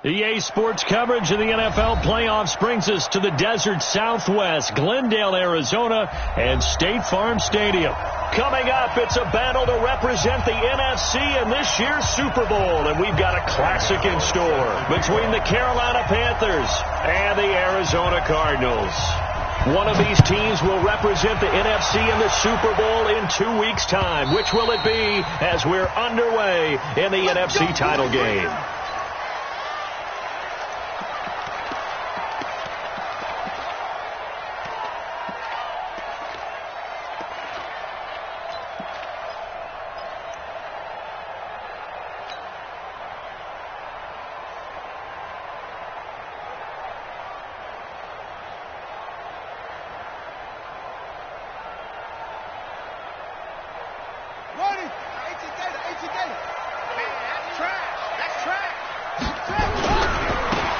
EA Sports coverage of the NFL playoffs brings us to the desert Southwest, Glendale, Arizona, and State Farm Stadium. Coming up, it's a battle to represent the NFC in this year's Super Bowl, and we've got a classic in store between the Carolina Panthers and the Arizona Cardinals. One of these teams will represent the NFC in the Super Bowl in 2 weeks' time. Which will it be as we're underway in the NFC title game?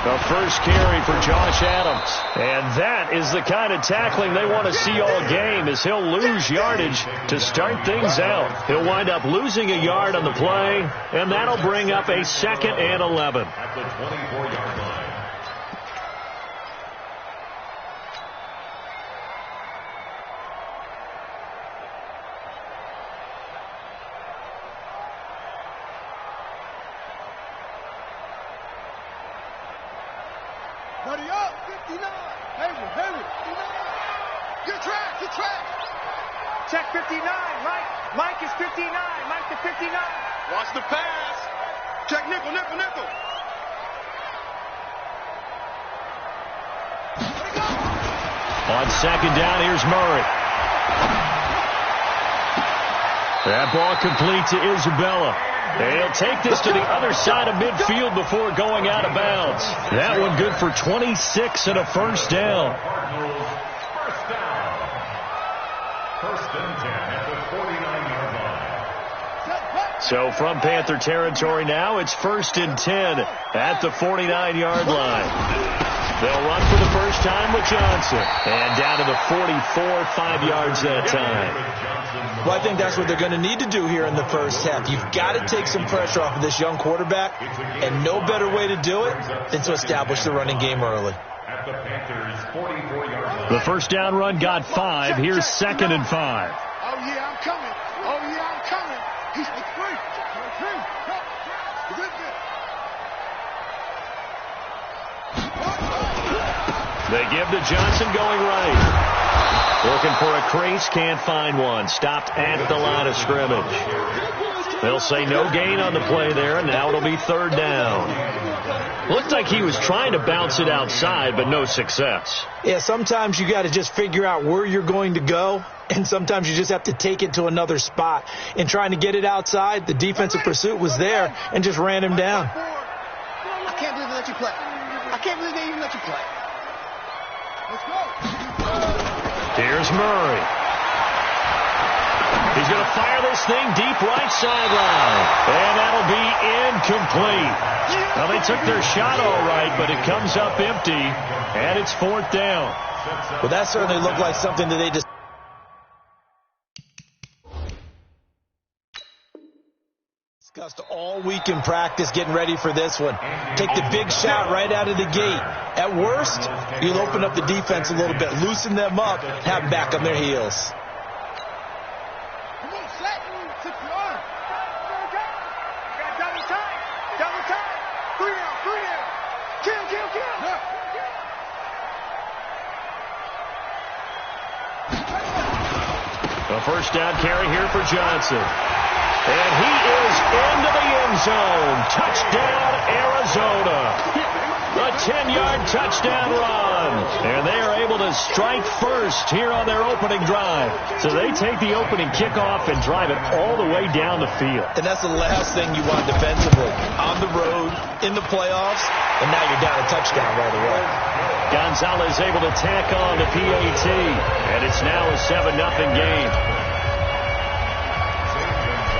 The first carry for Josh Adams. And that is the kind of tackling they want to see all game, as he'll lose yardage to start things out. He'll wind up losing a yard on the play, and that'll bring up a 2nd and 11. At the 24-yard line. Check 59. Mike is 59. Mike to 59. Watch the pass. Check nickel. On 2nd down, here's Murray. That ball complete to Isabella. He'll take this to the other side of midfield before going out of bounds. That one good for 26 and a first down. First and 10 at the 49-yard line. So from Panther territory now, it's 1st and 10 at the 49-yard line. They'll run for the first time with Johnson. And down to the 44, 5 yards that time. Well, I think that's what they're going to need to do here in the first half. You've got to take some pressure off of this young quarterback, and no better way to do it than to establish the running game early. At the Panthers' 44-yard line. The first down run got 5. Here's 2nd and 5. Oh, yeah, I'm coming. He's free. They give to Johnson going right. Looking for a crease, can't find one. Stopped at the line of scrimmage. They'll say no gain on the play there, and now it'll be 3rd down. Looked like he was trying to bounce it outside, but no success. Yeah, sometimes you got to just figure out where you're going to go, and sometimes you just have to take it to another spot. In trying to get it outside, the defensive pursuit was there and just ran him down. I can't believe they let you play. I can't believe they even let you play. Let's go. Here's Murray. He's going to fire this thing deep right sideline. And that'll be incomplete. Well, they took their shot all right, but it comes up empty, and it's 4th down. Well, that certainly looked like something that they just discussed all week in practice, getting ready for this one. Take the big shot right out of the gate. At worst, you'll open up the defense a little bit, loosen them up, have them back on their heels. Come on, set. Tip your arm. Got double time. 3 down. Kill. A first down carry here for Johnson. And he is into the end zone. Touchdown, Arizona. A 10-yard touchdown run. And they are able to strike first here on their opening drive. So they take the opening kickoff and drive it all the way down the field. And that's the last thing you want defensively. On the road, in the playoffs, and now you're down a touchdown right away. Gonzalez able to tack on the PAT. And it's now a 7-0 game.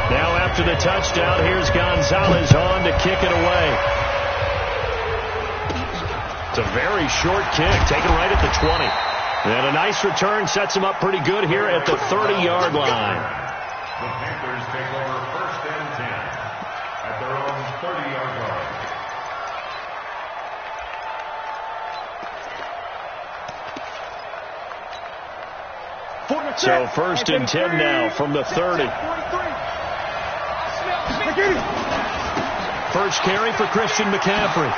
Now after the touchdown, here's Gonzalez on to kick it away. It's a very short kick, taken right at the 20. And a nice return sets him up pretty good here at the 30-yard line. The Panthers take over 1st and 10 at their own 30-yard line. So first and 10 now from the 30. First carry for Christian McCaffrey.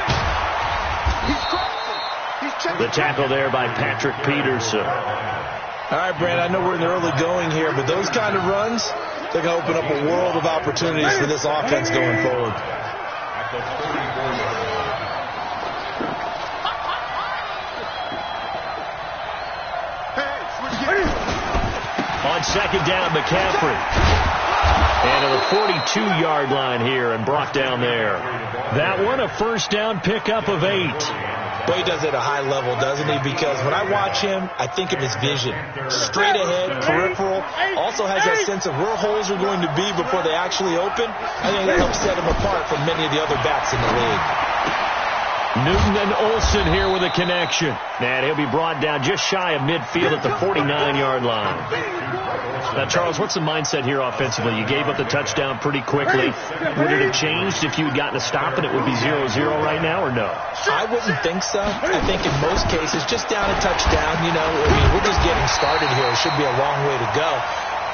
The tackle there by Patrick Peterson. All right, Brand, I know we're in the early going here, but those kind of runs, they're going to open up a world of opportunities for this offense going forward. On second down, McCaffrey. And to the 42-yard line here and brought down there. That one, a first down pickup of 8. But he does it at a high level, doesn't he? Because when I watch him, I think of his vision. Straight ahead, peripheral. Also has that sense of where holes are going to be before they actually open. I think that helps set him apart from many of the other backs in the league. Newton and Olsen here with a connection. And he'll be brought down just shy of midfield at the 49-yard line. Now, Charles, what's the mindset here offensively? You gave up the touchdown pretty quickly. Would it have changed if you had gotten a stop and it would be 0-0 right now, or no? I wouldn't think so. I think in most cases, just down a touchdown, you know, I mean, we're just getting started here. It should be a long way to go.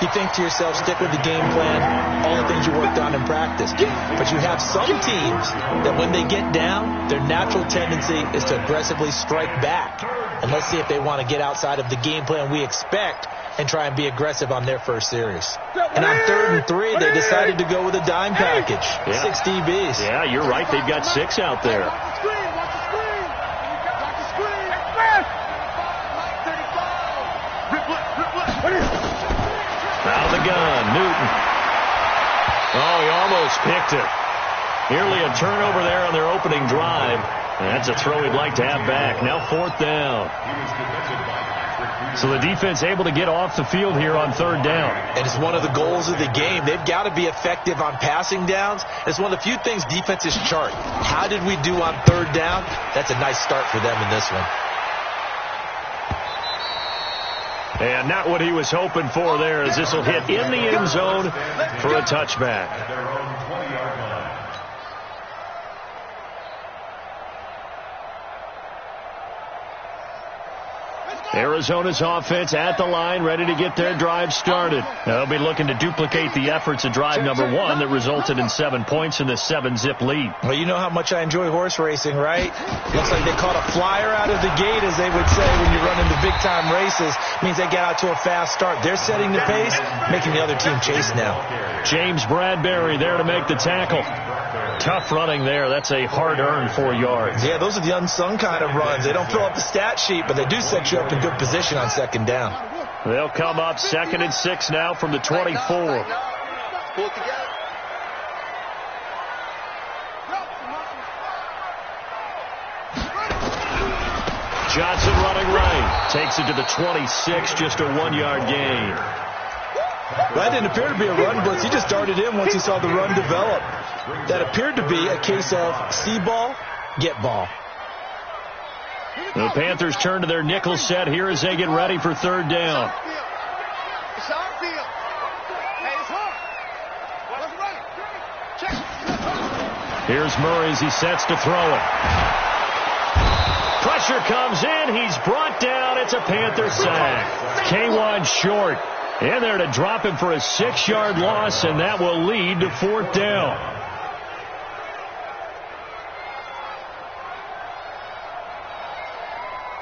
You think to yourself, stick with the game plan, all the things you worked on in practice. But you have some teams that when they get down, their natural tendency is to aggressively strike back. And let's see if they want to get outside of the game plan we expect and try and be aggressive on their first series. And on 3rd and 3, they decided to go with a dime package. Yeah. 6 DBs. Yeah, you're right. They've got 6 out there. Out of the gun, Newton. Oh, he almost picked it. Nearly a turnover there on their opening drive. And that's a throw he'd like to have back. Now 4th down. So the defense able to get off the field here on 3rd down. And it's one of the goals of the game. They've got to be effective on passing downs. It's one of the few things defenses chart. How did we do on 3rd down? That's a nice start for them in this one. And not what he was hoping for there, as this will hit in the end zone for a touchback. Arizona's offense at the line, ready to get their drive started. They'll be looking to duplicate the efforts of drive number 1 that resulted in 7 points in the 7-zip lead. Well, you know how much I enjoy horse racing, right? Looks like they caught a flyer out of the gate, as they would say when you run into big-time races. Means they get out to a fast start. They're setting the pace, making the other team chase now. James Bradbury there to make the tackle. Tough running there. That's a hard-earned 4 yards. Yeah, those are the unsung kind of runs. They don't fill up the stat sheet, but they do set you up in good position on 2nd down. They'll come up 2nd and 6 now from the 24. Pull it together. Johnson running right. Takes it to the 26, just a 1-yard gain. That didn't appear to be a run blitz. He just darted in once he saw the run develop. That appeared to be a case of see ball, get ball. The Panthers turn to their nickel set here as they get ready for 3rd down. It's our field. Hey, it's hard. Let's run it. Check. Here's Murray as he sets to throw it. Pressure comes in. He's brought down. It's a Panther sack. K1 short. In there to drop him for a 6-yard loss, and that will lead to 4th down.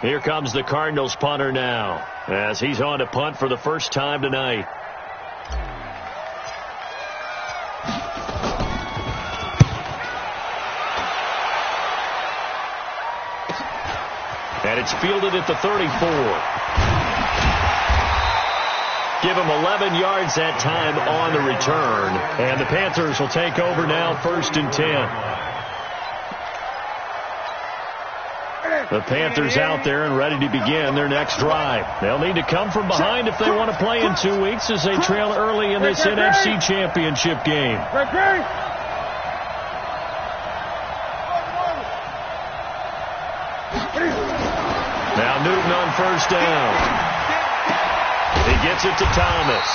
Here comes the Cardinals punter now, as he's on to punt for the first time tonight. And it's fielded at the 34. Give him 11 yards that time on the return. And the Panthers will take over now, 1st and 10. The Panthers out there and ready to begin their next drive. They'll need to come from behind if they want to play in 2 weeks as they trail early in this NFC Championship game. Now Newton on 1st down. He gets it to Thomas.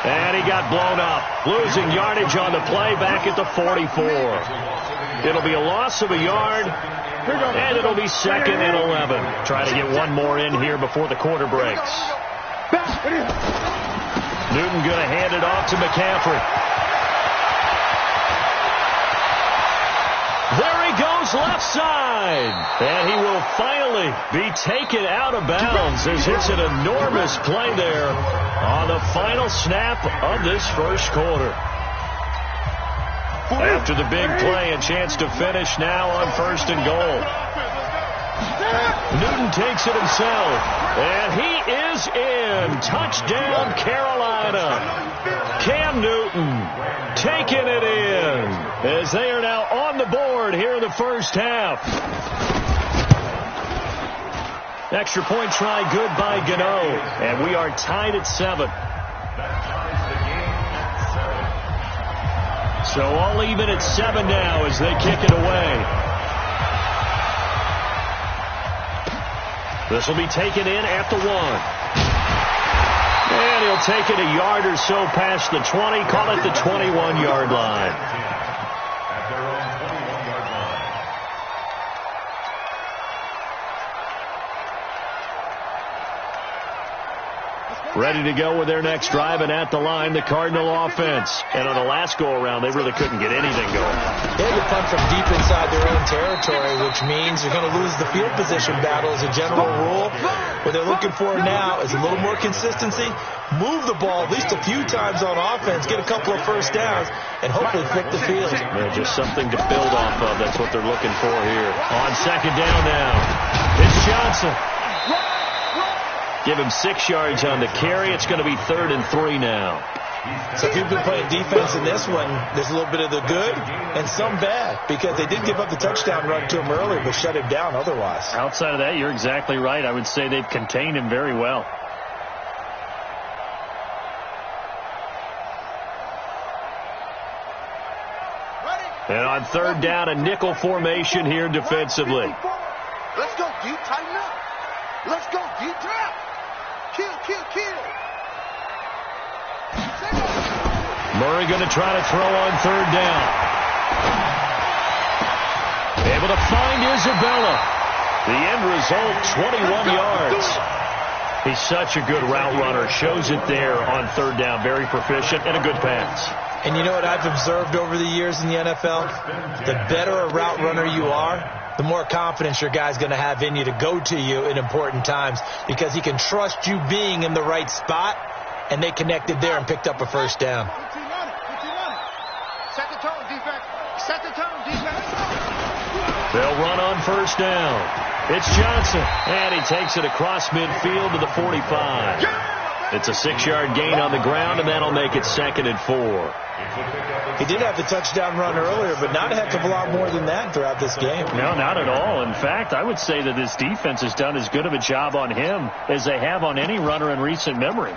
And he got blown up. Losing yardage on the play back at the 44. It'll be a loss of a yard. And it'll be 2nd and 11. Try to get one more in here before the quarter breaks. Newton going to hand it off to McCaffrey. There he goes left side. And he will finally be taken out of bounds as it's an enormous play there on the final snap of this first quarter. After the big play, a chance to finish now on 1st and goal. Newton takes it himself, and he is in. Touchdown, Carolina. Cam Newton taking it in as they are now on the board here in the first half. Extra point try good by Gano, and we are tied at 7. So all even at 7 now as they kick it away. This will be taken in at the 1. And he'll take it a yard or so past the 20, call it the 21-yard line. At their own 21-yard line. Ready to go with their next drive, and at the line, the Cardinal offense. And on the last go-around, they really couldn't get anything going. They had to punt from deep inside their own territory, which means you're going to lose the field position battle as a general rule. What they're looking for now is a little more consistency, move the ball at least a few times on offense, get a couple of first downs, and hopefully flip the field. Yeah, just something to build off of. That's what they're looking for here. On 2nd down now, it's Johnson. Give him 6 yards on the carry. It's going to be 3rd and 3 now. So if you've been playing defense in this one, there's a little bit of the good and some bad, because they did give up the touchdown run to him earlier, but shut him down otherwise. Outside of that, you're exactly right. I would say they've contained him very well. And on 3rd down, a nickel formation here defensively. Let's go deep, tighten up. Let's go deep, drop. Kill. Murray going to try to throw on 3rd down. Able to find Isabella. The end result, 21 yards. He's such a good route runner. Shows it there on 3rd down. Very proficient and a good pass. And you know what I've observed over the years in the NFL? The better a route runner you are, the more confidence your guy's going to have in you to go to you in important times, because he can trust you being in the right spot, and they connected there and picked up a first down. Set the tone, defense. Set the tone, defense. They'll run on 1st down. It's Johnson, and he takes it across midfield to the 45. It's a 6-yard gain on the ground, and that'll make it 2nd and 4. He did have the touchdown run earlier, but not a heck of a lot more than that throughout this game. No, not at all. In fact, I would say that this defense has done as good of a job on him as they have on any runner in recent memory.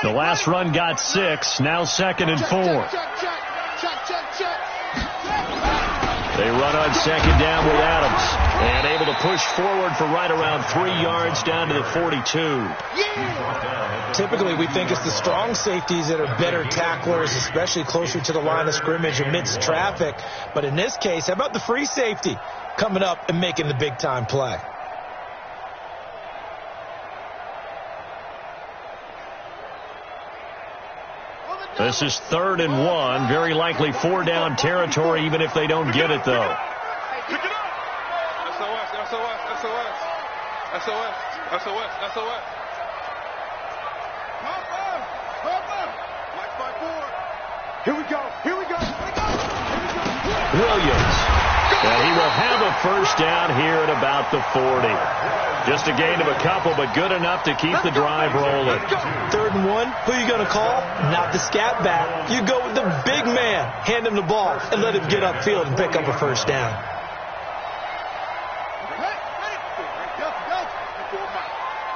The last run got 6. Now 2nd and 4. They run on 2nd down with Adams. And able to push forward for right around 3 yards down to the 42. Typically, we think it's the strong safeties that are better tacklers, especially closer to the line of scrimmage amidst traffic. But in this case, how about the free safety coming up and making the big-time play? This is 3rd and 1. Very likely 4-down territory, even if they don't get it, though. Pick it up. SOS. Here we go. Williams. And he will have a first down here at about the 40. Just a gain of a couple, but good enough to keep the drive rolling. 3rd and 1, who are you going to call? Not the scat back. You go with the big man. Hand him the ball and let him get upfield and pick up a first down.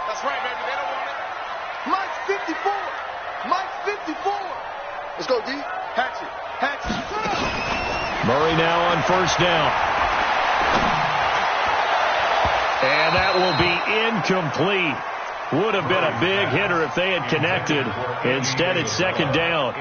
That's right, baby. They don't want it. Mike's 54. Let's go, D. Hatchet. Murray now on 1st down. And that will be incomplete. Would have been a big hitter if they had connected. Instead, it's second down.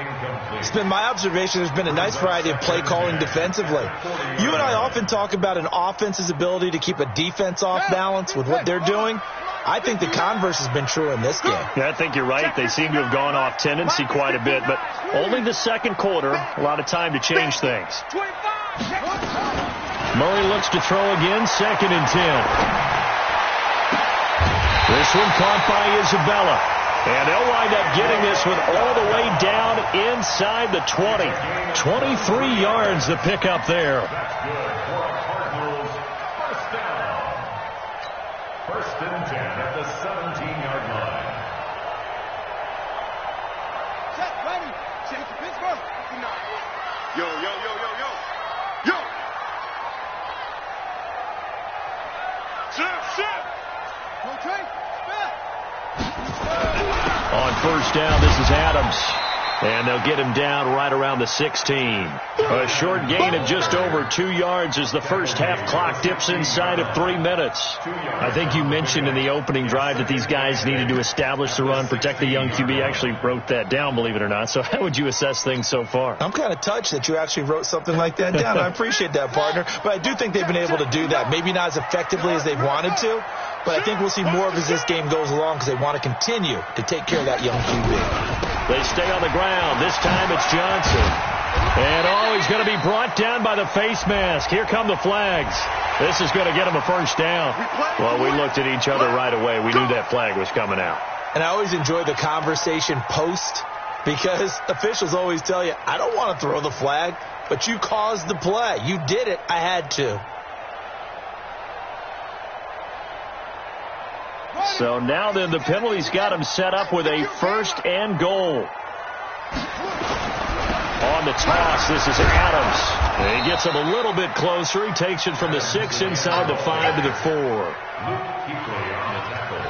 It's been my observation there's been a nice variety of play calling defensively. You and I often talk about an offense's ability to keep a defense off balance with what they're doing. I think the converse has been true in this game. Yeah, I think you're right. They seem to have gone off tendency quite a bit, but only the second quarter. A lot of time to change things. Murray looks to throw again, 2nd and 10. This one caught by Isabella. And they'll wind up getting this one all the way down inside the 20. 23 yards the pickup there. That's good for a Cardinals first down. 1st and 10 at the 17-yard line. Set, ready. Change to Pittsburgh. 59. Yo, yo, yo, yo, yo. Yo. Set. Okay. On first down, this is Adams. And they'll get him down right around the 16. A short gain of just over 2 yards as the first half clock dips inside of 3 minutes. I think you mentioned in the opening drive that these guys needed to establish the run, protect the young QB. Actually wrote that down, believe it or not. So how would you assess things so far? I'm kind of touched that you actually wrote something like that down. I appreciate that, partner. But I do think they've been able to do that. Maybe not as effectively as they've wanted to, but I think we'll see more of as this game goes along because they want to continue to take care of that young QB. They stay on the ground. This time it's Johnson. And he's going to be brought down by the face mask. Here come the flags. This is going to get him a first down. Well, we looked at each other right away. We knew that flag was coming out. And I always enjoy the conversation post because officials always tell you, I don't want to throw the flag, but you caused the play. You did it. I had to. So now then the penalty's got him set up with a 1st and goal. On the toss, this is Adams. And he gets him a little bit closer. He takes it from the 6 inside the 5 to the 4. Luke Kuechly on the tackle.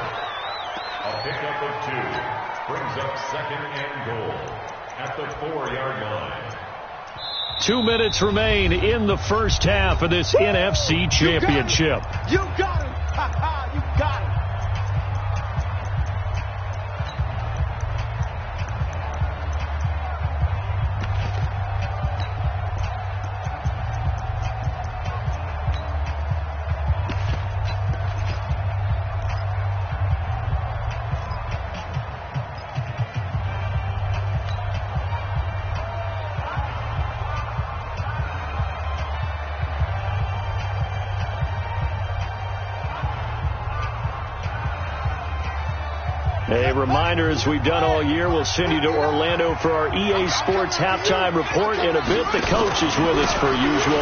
A pickup of 2. Brings up 2nd and goal at the 4-yard line. 2 minutes remain in the first half of this NFC Championship. You got him. You got him. A reminder, as we've done all year, we'll send you to Orlando for our EA Sports halftime report. In a bit, the coach is with us per usual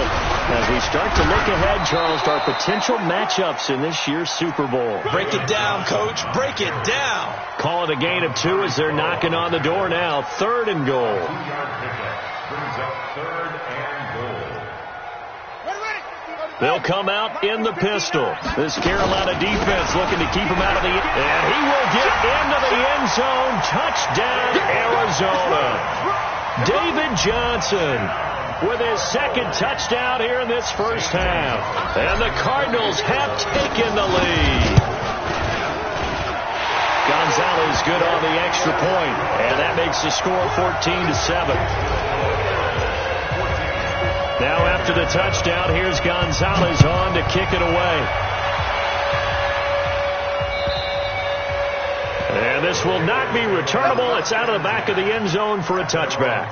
as we start to look ahead, Charles, to our potential matchups in this year's Super Bowl. Break it down, Coach. Break it down. Call it a gain of 2 as they're knocking on the door now. 3rd and goal. 2-yard pickup brings up 3rd and goal. They'll come out in the pistol. This Carolina defense looking to keep him out of the... And he will get into the end zone. Touchdown, Arizona. David Johnson with his 2nd touchdown here in this first half. And the Cardinals have taken the lead. Gonzalez good on the extra point. And that makes the score 14-7. Now after the touchdown, here's Gonzalez on to kick it away. And this will not be returnable. It's out of the back of the end zone for a touchback.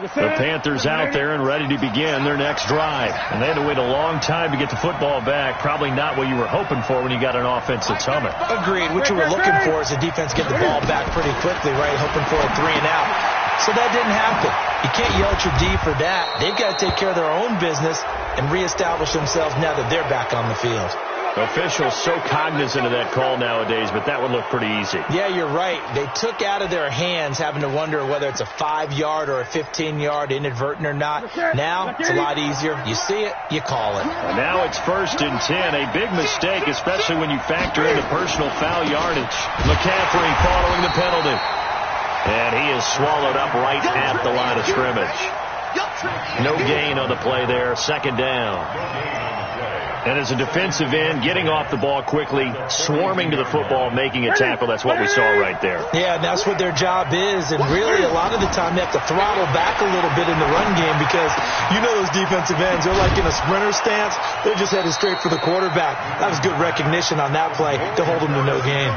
The Panthers out there and ready to begin their next drive. And they had to wait a long time to get the football back. Probably not what you were hoping for when you got an offense that's humming. Agreed. What you were looking for is the defense get the ball back pretty quickly, right? Hoping for a 3-and-out. So that didn't happen. You can't yell at your D for that. They've got to take care of their own business and reestablish themselves now that they're back on the field. Officials so cognizant of that call nowadays, but that would look pretty easy. Yeah, you're right. They took out of their hands having to wonder whether it's a 5-yard or a 15-yard, inadvertent or not. Now, it's a lot easier. You see it, you call it. And now it's 1st and 10. A big mistake, especially when you factor in the personal foul yardage. McCaffrey following the penalty. And he is swallowed up right at the line of scrimmage. No gain on the play there. 2nd down. And as a defensive end, getting off the ball quickly, swarming to the football, making a tackle, that's what we saw right there. Yeah, and that's what their job is. And really, a lot of the time, they have to throttle back a little bit in the run game because you know those defensive ends, they're like in a sprinter stance. They're just headed straight for the quarterback. That was good recognition on that play to hold them to no gain.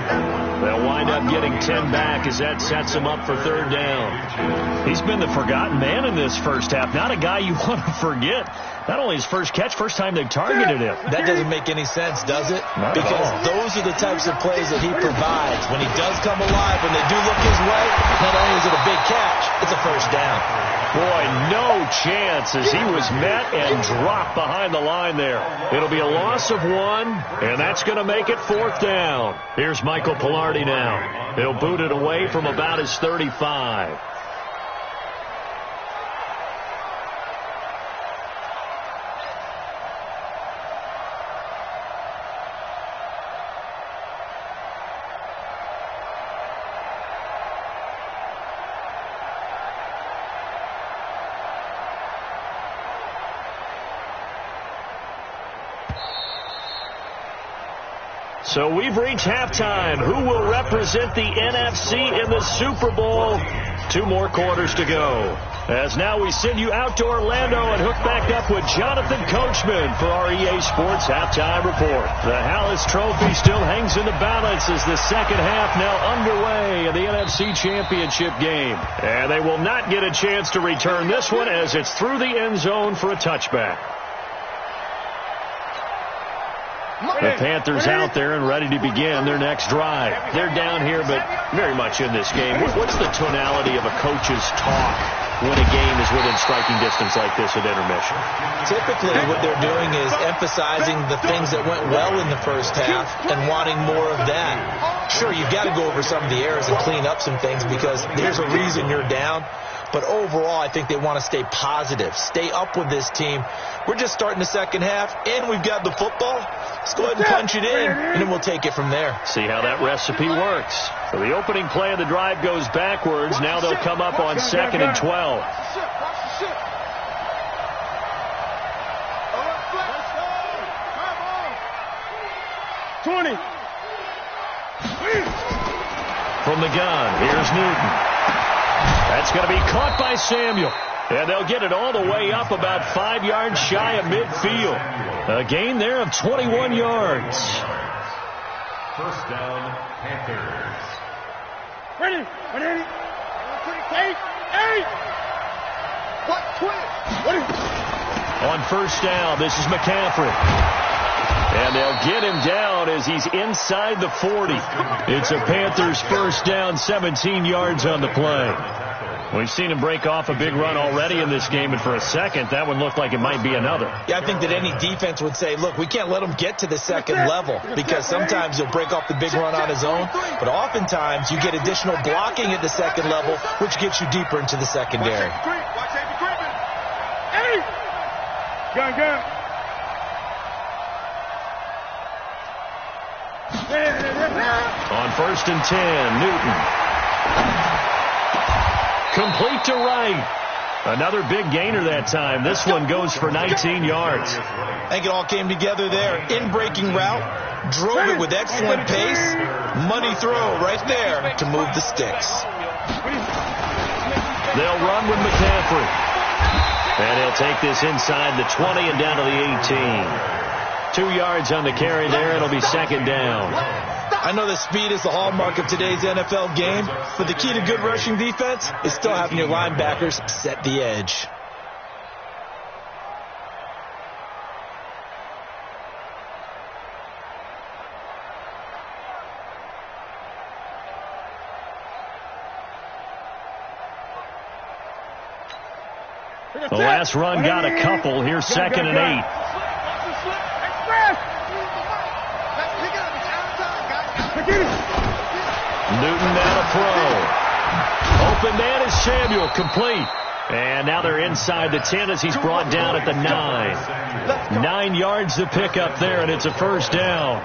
They'll wind up getting 10 back as that sets him up for 3rd down. He's been the forgotten man in this first half. Not a guy you want to forget. Not only his first catch, first time they've targeted him. That doesn't make any sense, does it? Not because those are the types of plays that he provides. When he does come alive, when they do look his way, not only is it a big catch, it's a first down. Boy, no chance as he was met and dropped behind the line there. It'll be a loss of 1, and that's going to make it 4th down. Here's Michael Pilardi now. He'll boot it away from about his 35. So we've reached halftime. Who will represent the NFC in the Super Bowl? 2 more quarters to go. As now we send you out to Orlando and hook back up with Jonathan Coachman for our EA Sports Halftime Report. The Hallis Trophy still hangs in the balance as the second half now underway in the NFC Championship game. And they will not get a chance to return this one as it's through the end zone for a touchback. The Panthers out there and ready to begin their next drive. They're down here, but very much in this game. What's the tonality of a coach's talk when a game is within striking distance like this at intermission? Typically, what they're doing is emphasizing the things that went well in the first half and wanting more of that. Sure, you've got to go over some of the errors and clean up some things because there's a reason you're down. But overall, I think they want to stay positive, stay up with this team. We're just starting the second half, and we've got the football. Let's go ahead and punch it in, and then we'll take it from there. See how that recipe works. So the opening play of the drive goes backwards. Now they'll come up on 2nd and 12. 20. From the gun, here's Newton. That's going to be caught by Samuel. And they'll get it all the way up about 5 yards shy of midfield. A gain there of 21 yards. First down, Panthers. Ready. 8. What? 20. On first down, this is McCaffrey. And they'll get him down as he's inside the 40. It's a Panthers first down, 17 yards on the play. We've seen him break off a big run already in this game, and for a second, that one looked like it might be another. Yeah, I think that any defense would say, look, we can't let him get to the second level because sometimes he'll break off the big run on his own, but oftentimes you get additional blocking at the second level, which gets you deeper into the secondary. Gun. On 1st and 10, Newton. Complete to right. Another big gainer that time. This one goes for 19 yards. I think it all came together there. In-breaking route. Drove it with excellent pace. Money throw right there to move the sticks. They'll run with McCaffrey. And he'll take this inside the 20 and down to the 18. 2 yards on the carry there. It'll be 2nd down. I know that speed is the hallmark of today's NFL game, but the key to good rushing defense is still having your linebackers set the edge. The last run got a couple. Here's 2nd and 8. Newton now to throw. Open man is Samuel, complete. And now they're inside the 10 as he's brought down at the 9. 9 yards to pick up there, and it's a first down.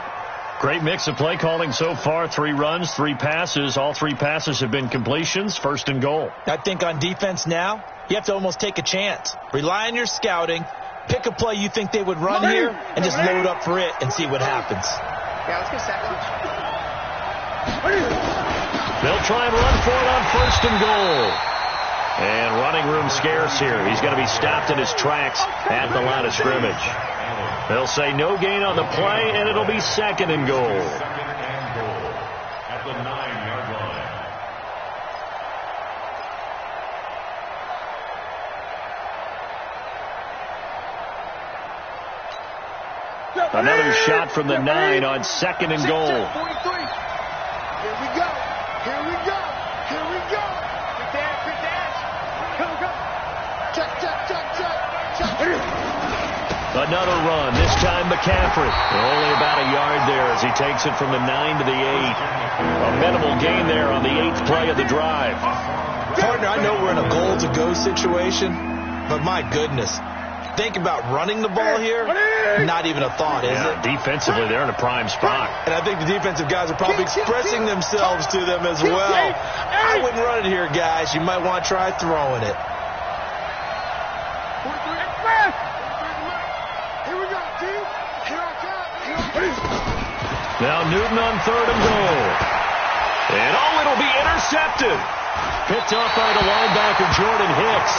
Great mix of play calling so far. 3 runs, 3 passes. All 3 passes have been completions. First and goal. I think on defense now, you have to almost take a chance. Rely on your scouting. Pick a play you think they would run here and just load up for it and see what happens. Yeah, let's get second. They'll try and run for it on first and goal. And running room scarce here. He's going to be stopped in his tracks at the line of scrimmage. They'll say no gain on the play, and it'll be second and goal. Second and goal at the 9-yard line. Another shot from the 9 on second and goal. 43. Here we go. Here we go. Here we go. Good dash. Here we go. Check. Another run, this time McCaffrey. Only about a yard there as he takes it from the 9 to the 8. A minimal gain there on the 8th play of the drive. Partner, I know we're in a goal-to-go situation, but my goodness. Think about running the ball here. Not even a thought, is it? Defensively, they're in a prime spot. And I think the defensive guys are probably expressing themselves to them as well. I wouldn't run it here, guys. You might want to try throwing it. Now Newton on third and goal. And it'll be intercepted. Picked off by the linebacker Jordan Hicks.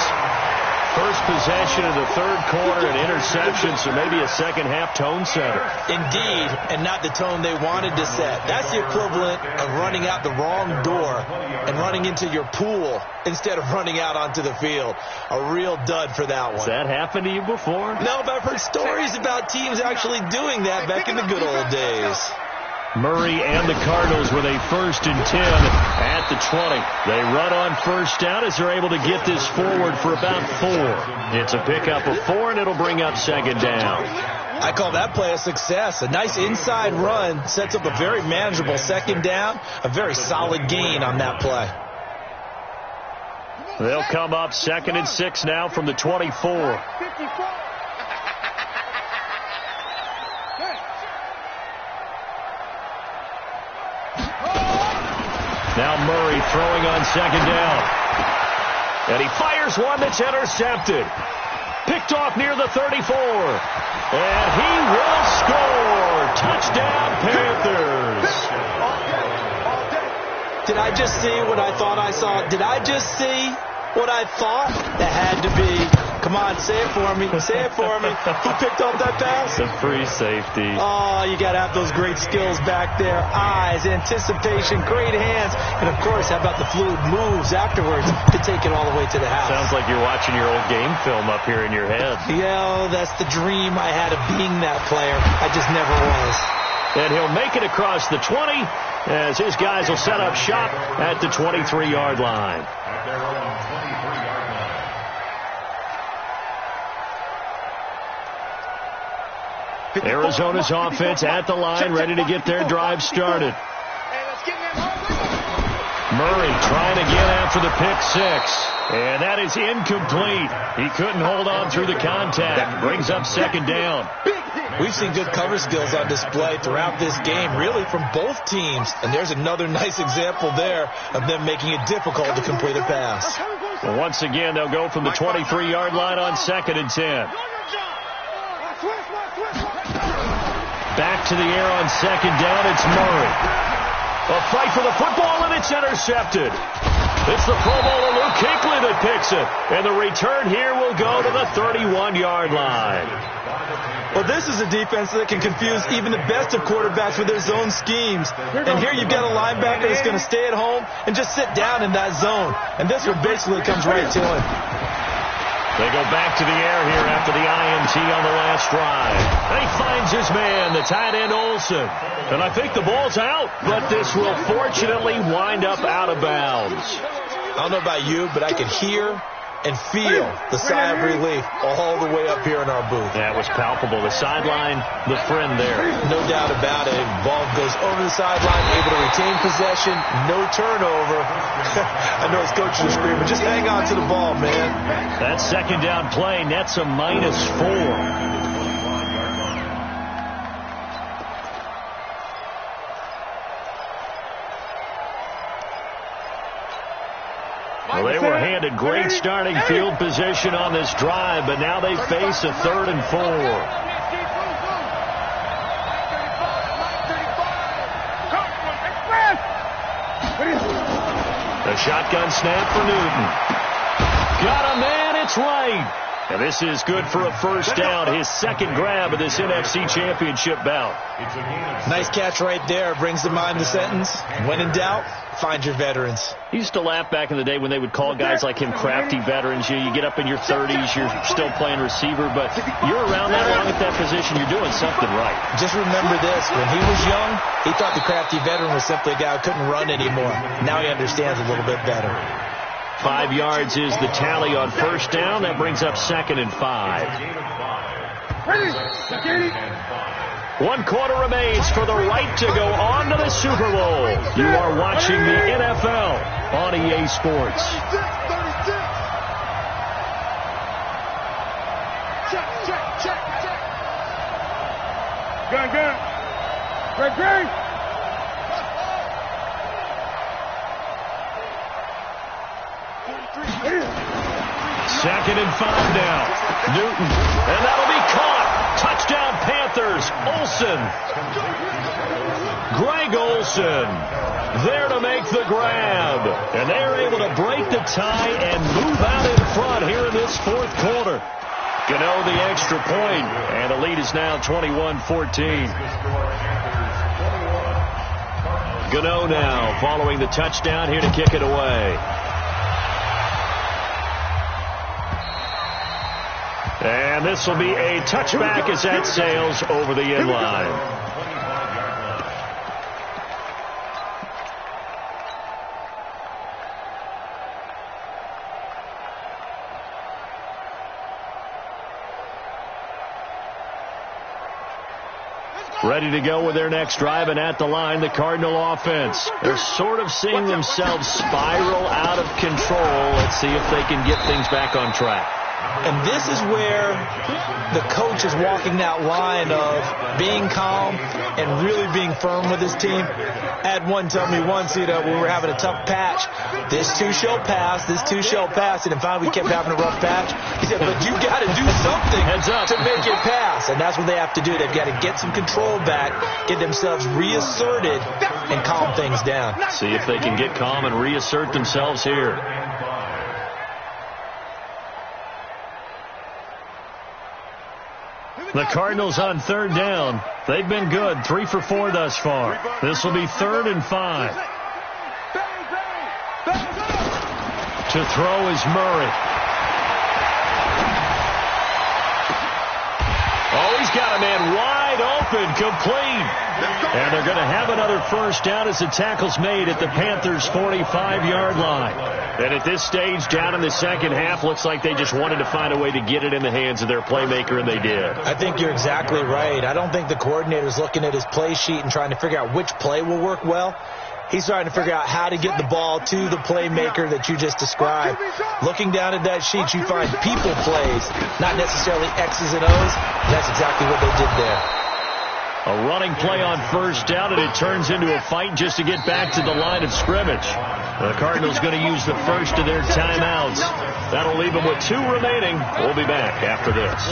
First possession of the third quarter, an interception, so maybe a second-half tone setter. Indeed, and not the tone they wanted to set. That's the equivalent of running out the wrong door and running into your pool instead of running out onto the field. A real dud for that one. Has that happened to you before? No, but I've heard stories about teams actually doing that back in the good old days. Murray and the Cardinals with a 1st and 10 at the 20. They run on first down as they're able to get this forward for about 4. It's a pickup of 4, and it'll bring up second down. I call that play a success. A nice inside run sets up a very manageable second down, a very solid gain on that play. They'll come up 2nd and 6 now from the 24. Now Murray throwing on second down. And he fires one that's intercepted. Picked off near the 34. And he will score. Touchdown, Panthers. Did I just see what I thought I saw? Did I just see what I thought? That had to be. Come on, say it for me. Say it for me. Who picked off that pass? The free safety. Oh, you got to have those great skills back there. Eyes, anticipation, great hands. And, of course, how about the fluid moves afterwards to take it all the way to the house? Sounds like you're watching your old game film up here in your head. Yeah, that's the dream I had of being that player. I just never was. And he'll make it across the 20 as his guys will set up shop at the 23-yard line. At their own 23-yard line. Arizona's offense at the line, ready to get their drive started. Murray trying again after the pick 6. And that is incomplete. He couldn't hold on through the contact. Brings up second down. We've seen good cover skills on display throughout this game, really from both teams. And there's another nice example there of them making it difficult to complete a pass. Well, once again, they'll go from the 23-yard line on 2nd and 10. Back to the air on second down, it's Murray. A fight for the football, and it's intercepted. It's the Pro Bowler Luke Kuechly that picks it. And the return here will go to the 31-yard line. Well, this is a defense that can confuse even the best of quarterbacks with their zone schemes. And here you've got a linebacker that's going to stay at home and just sit down in that zone. And this one basically comes right to him. They go back to the air here after the INT on the last drive. And he finds his man, the tight end Olsen. And I think the ball's out, but this will fortunately wind up out of bounds. I don't know about you, but I can hear and feel the sigh of relief all the way up here in our booth. That was palpable. The sideline, the friend there. No doubt about it. Ball goes over the sideline, able to retain possession, no turnover. I know his coaches are screaming, just hang on to the ball, man. That second down play nets a -4. Well, they were handed great starting field position on this drive, but now they face a 3rd and 4. The shotgun snap for Newton. Got a man, it's right. And this is good for a first down, his second grab of this NFC Championship bout. Nice catch right there. Brings to mind the sentence, when in doubt, find your veterans. I used to laugh back in the day when they would call guys like him crafty veterans. You get up in your 30s, you're still playing receiver, but you're around that long at that position, you're doing something right. Just remember this, when he was young, he thought the crafty veteran was simply a guy who couldn't run anymore. Now he understands a little bit better. 5 yards is the tally on first down. That brings up 2nd and 5. 1 quarter remains for the right to go on to the Super Bowl. You are watching the NFL on EA Sports. Check. Gun. Great. 2nd and 5 now. Newton, and that'll be caught. Touchdown Panthers. Olsen. Greg Olsen there to make the grab. And they're able to break the tie and move out in front here in this 4th quarter. Gano the extra point, and the lead is now 21-14. Gano now following the touchdown here to kick it away. And this will be a touchback as that sails over the end line. Ready to go with their next drive, and at the line, the Cardinal offense. They're sort of seeing themselves spiral out of control. Let's see if they can get things back on track. And this is where the coach is walking that line of being calm and really being firm with his team. I had one tell me once, when we were having a tough patch, this too shall pass, and finally we kept having a rough patch. He said, but you got to do something to make it pass, and that's what they have to do. They've got to get some control back, get themselves reasserted, and calm things down. See if they can get calm and reassert themselves here. The Cardinals on 3rd down. They've been good, 3 for 4 thus far. This will be 3rd and 5. To throw is Murray. Oh, he's got a man wide open, complete. And they're going to have another first down as the tackle's made at the Panthers' 45-yard line. And at this stage, down in the second half, looks like they just wanted to find a way to get it in the hands of their playmaker, and they did. I think you're exactly right. I don't think the coordinator's looking at his play sheet and trying to figure out which play will work well. He's trying to figure out how to get the ball to the playmaker that you just described. Looking down at that sheet, you find people plays, not necessarily X's and O's. That's exactly what they did there. A running play on first down, and it turns into a fight just to get back to the line of scrimmage. The Cardinals going to use the first of their timeouts. That'll leave them with 2 remaining. We'll be back after this.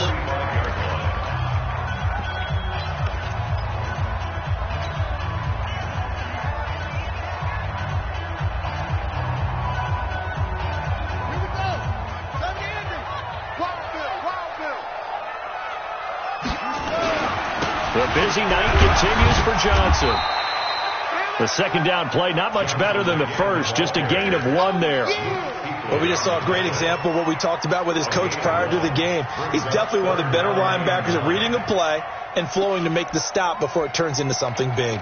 The busy night continues for Johnson. The second down play, not much better than the first, just a gain of 1 there. Well, we just saw a great example of what we talked about with his coach prior to the game. He's definitely one of the better linebackers at reading a play and flowing to make the stop before it turns into something big.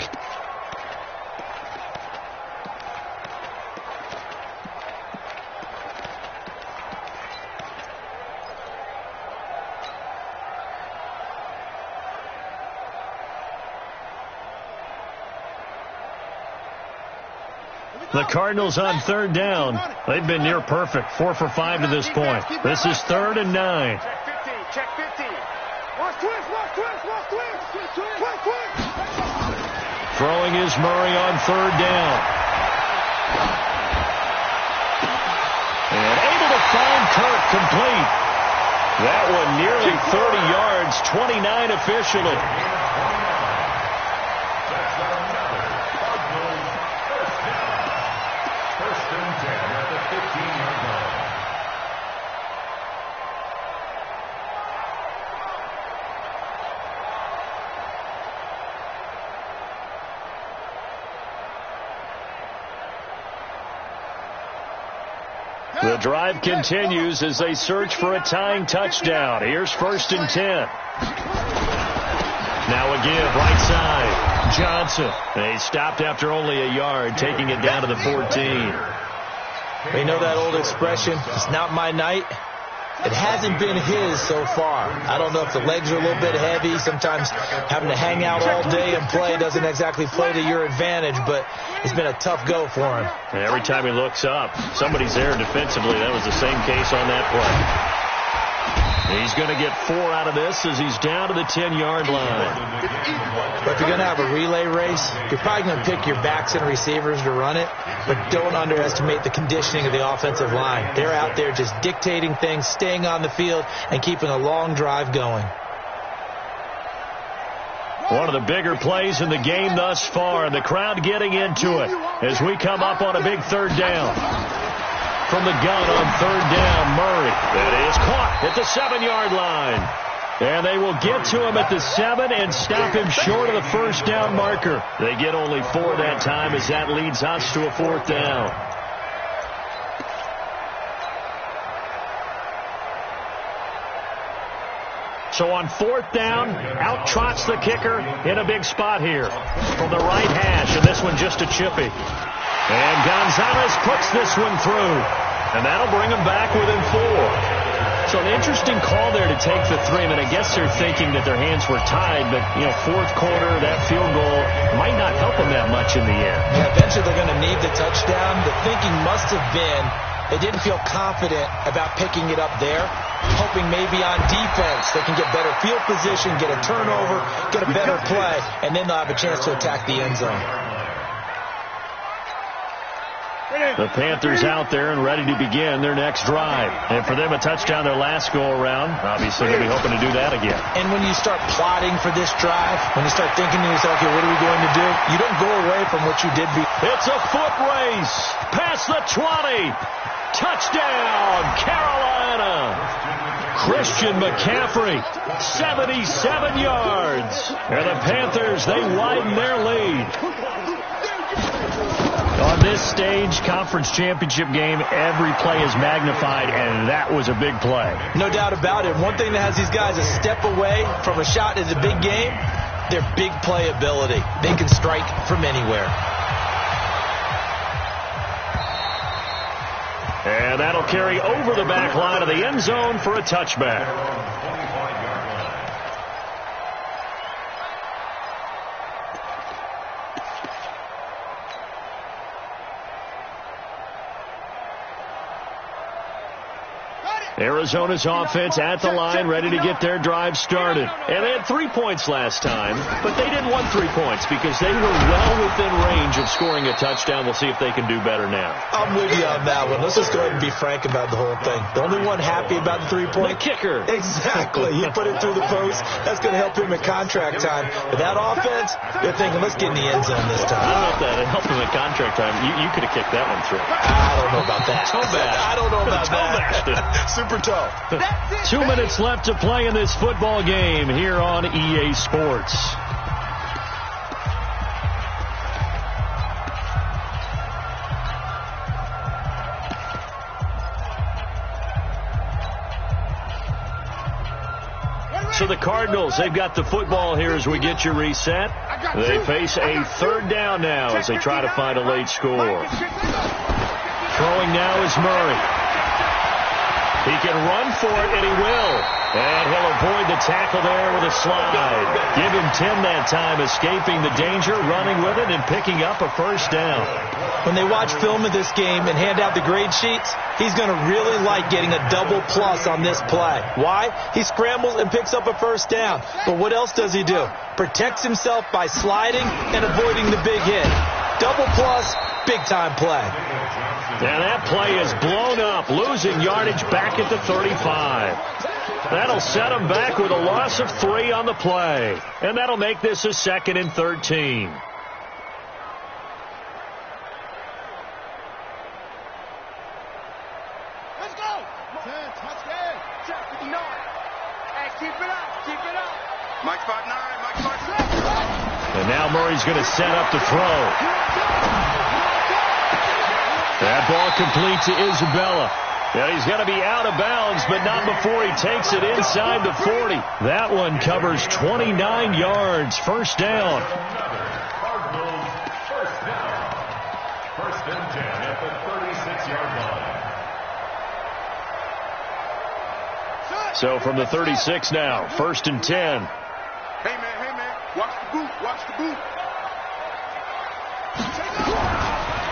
The Cardinals on third down. They've been near perfect, 4 for 5 to this point. This is 3rd and 9. Check 50. Watch twist. Throwing is Murray on 3rd down. And able to find Kirk complete. That one nearly 30 yards, 29 officially. First and 10 at the 15-yard line. The drive continues as they search for a tying touchdown. Here's 1st and 10. Now a give, right side. Johnson. They stopped after only a yard, taking it down to the 14. You know that old expression, it's not my night? It hasn't been his so far. I don't know if the legs are a little bit heavy. Sometimes having to hang out all day and play doesn't exactly play to your advantage, but it's been a tough go for him. And every time he looks up, somebody's there defensively. That was the same case on that play. He's going to get 4 out of this as he's down to the 10-yard line. But if you're going to have a relay race, you're probably going to pick your backs and receivers to run it, but don't underestimate the conditioning of the offensive line. They're out there just dictating things, staying on the field, and keeping a long drive going. One of the bigger plays in the game thus far, and the crowd getting into it as we come up on a big 3rd down. From the gun on 3rd down, Murray. That is caught at the 7-yard line. And they will get to him at the 7 and stop him short of the 1st down marker. They get only 4 that time as that leads us to a 4th down. So on 4th down, out trots the kicker in a big spot here. From the right hash, and this one just a chippy. And Gonzalez puts this one through. And that'll bring him back within 4. So an interesting call there to take the 3. I mean, I guess they're thinking that their hands were tied, but, 4th quarter, that field goal might not help them that much in the end. Yeah, eventually they're going to need the touchdown. The thinking must have been they didn't feel confident about picking it up there, hoping maybe on defense they can get better field position, get a turnover, get a better play, and then they'll have a chance to attack the end zone. The Panthers out there and ready to begin their next drive. And for them, a touchdown their last go-around. Obviously, they'll be hoping to do that again. And when you start plotting for this drive, when you start thinking to yourself, okay, what are we going to do? You don't go away from what you did before. It's a foot race. Past the 20. Touchdown, Carolina. Christian McCaffrey, 77 yards. And the Panthers, they widen their lead. On this stage, conference championship game, every play is magnified, and that was a big play. No doubt about it. One thing that has these guys a step away from a shot in the big game, their big play ability. They can strike from anywhere. And that'll carry over the back line of the end zone for a touchback. Arizona's offense at the line, ready to get their drive started. And they had 3 points last time, but they didn't want 3 points because they were well within range of scoring a touchdown. We'll see if they can do better now. I'm with you on that one. Let's just go ahead and be frank about the whole thing. The only one happy about the 3-point. The kicker. Exactly. He put it through the post. That's going to help him at contract time. But that offense, they're thinking, let's get in the end zone this time. I don't know if that helped him at contract time. You could have kicked that one through. I don't know about that. Toe bash. I don't know about that. Super tough. 2 minutes left to play in this football game here on EA Sports. So the Cardinals, they've got the football here as we get you reset. They face a 3rd down now as they try to find a late score. Throwing now is Murray. He can run for it, and he will. And he'll avoid the tackle there with a slide. Give him 10 that time, escaping the danger, running with it, and picking up a first down. When they watch film of this game and hand out the grade sheets, he's going to really like getting a double plus on this play. Why? He scrambles and picks up a first down. But what else does he do? Protects himself by sliding and avoiding the big hit. Double plus, big-time play. And that play is blown up, losing yardage back at the 35. That'll set him back with a loss of 3 on the play. And that'll make this a 2nd and 13. Let's go. 10, touchdown. Check 59. Hey, keep it up. Keep it up. Mike 5'9", Mike 5'6". And now Murray's going to set up to throw. That ball complete to Isabella. Yeah, he's going to be out of bounds, but not before he takes it inside the 40. That one covers 29 yards. First down. Cardinals first down. First and 10 at the 36-yard line. So from the 36 now, first and 10. Hey, man. Watch the boot. Watch the boot.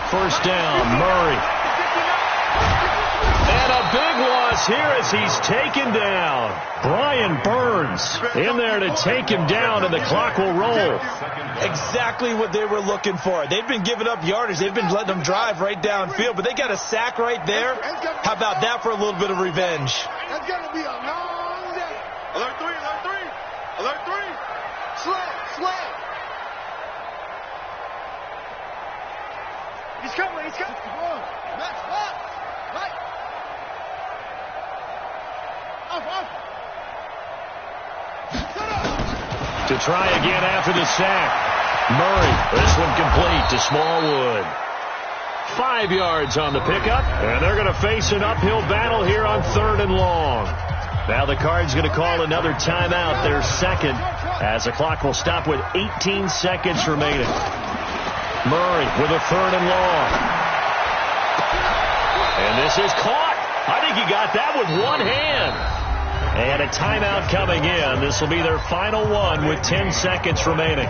First down, Murray. And a big loss here as he's taken down. Brian Burns in there to take him down, and the clock will roll. Exactly what they were looking for. They've been giving up yardage. They've been letting them drive right downfield, but they got a sack right there. How about that for a little bit of revenge? That's going to be a long day. Alert 3, alert 3. Alert 3. Slay. He's coming. Max, right. Up. To try again after the sack. Murray, this one complete to Smallwood. 5 yards on the pickup, and they're going to face an uphill battle here on 3rd and long. Now the Cards going to call another timeout, their second, as the clock will stop with 18 seconds remaining. Murray with a 3rd and long. And this is caught. I think he got that with one hand. And a timeout coming in. This will be their final one with 10 seconds remaining.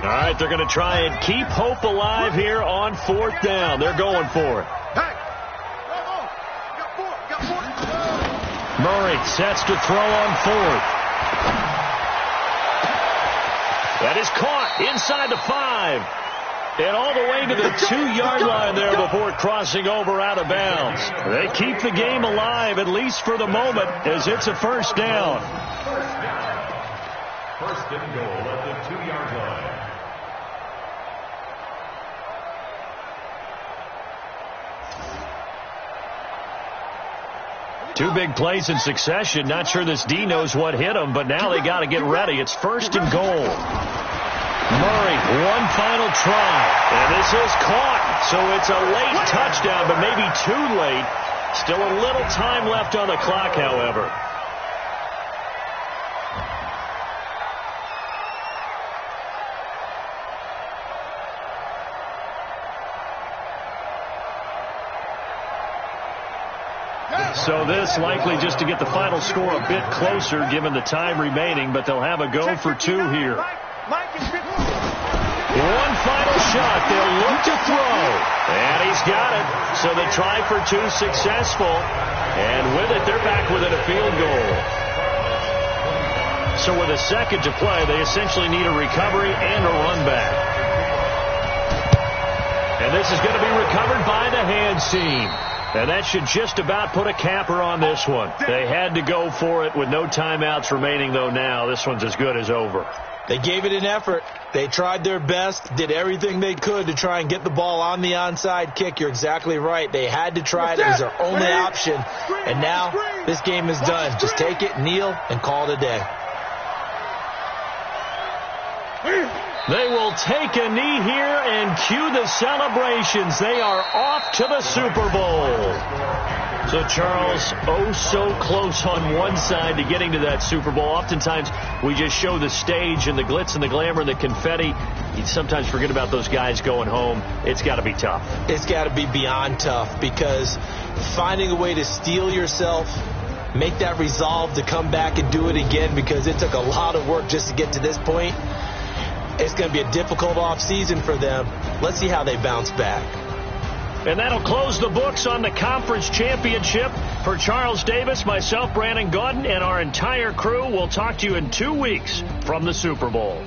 All right, they're going to try and keep hope alive here on 4th down. They're going for it. Murray sets to throw on 4th. That is caught inside the 5. And all the way to the 2-yard line there before crossing over out of bounds. They keep the game alive, at least for the moment, as it's a first down. First and goal at the 2-yard line. Two big plays in succession. Not sure this D knows what hit him, but now they got to get ready. It's first and goal. Murray, one final try. And this is caught. So it's a late touchdown, but maybe too late. Still a little time left on the clock, however. So this likely just to get the final score a bit closer given the time remaining, but they'll have a go for 2 here. One final shot. They'll look to throw. And he's got it. So the try for 2 successful. And with it, they're back within a field goal. So with a second to play, they essentially need a recovery and a run back. And this is going to be recovered by the hand seam. And that should just about put a capper on this one. They had to go for it with no timeouts remaining, though now. This one's as good as over. They gave it an effort. They tried their best, did everything they could to try and get the ball on the onside kick. You're exactly right. They had to try it. It was their only option. And now this game is done. Just take it, kneel, and call it a day. They will take a knee here and cue the celebrations. They are off to the Super Bowl. So, Charles, oh so close on one side to getting to that Super Bowl. Oftentimes, we just show the stage and the glitz and the glamour and the confetti. You sometimes forget about those guys going home. It's got to be tough. It's got to be beyond tough, because finding a way to steel yourself, make that resolve to come back and do it again, because it took a lot of work just to get to this point. It's going to be a difficult offseason for them. Let's see how they bounce back. And that'll close the books on the conference championship. For Charles Davis, myself, Brandon Gaudin, and our entire crew, we'll talk to you in 2 weeks from the Super Bowl.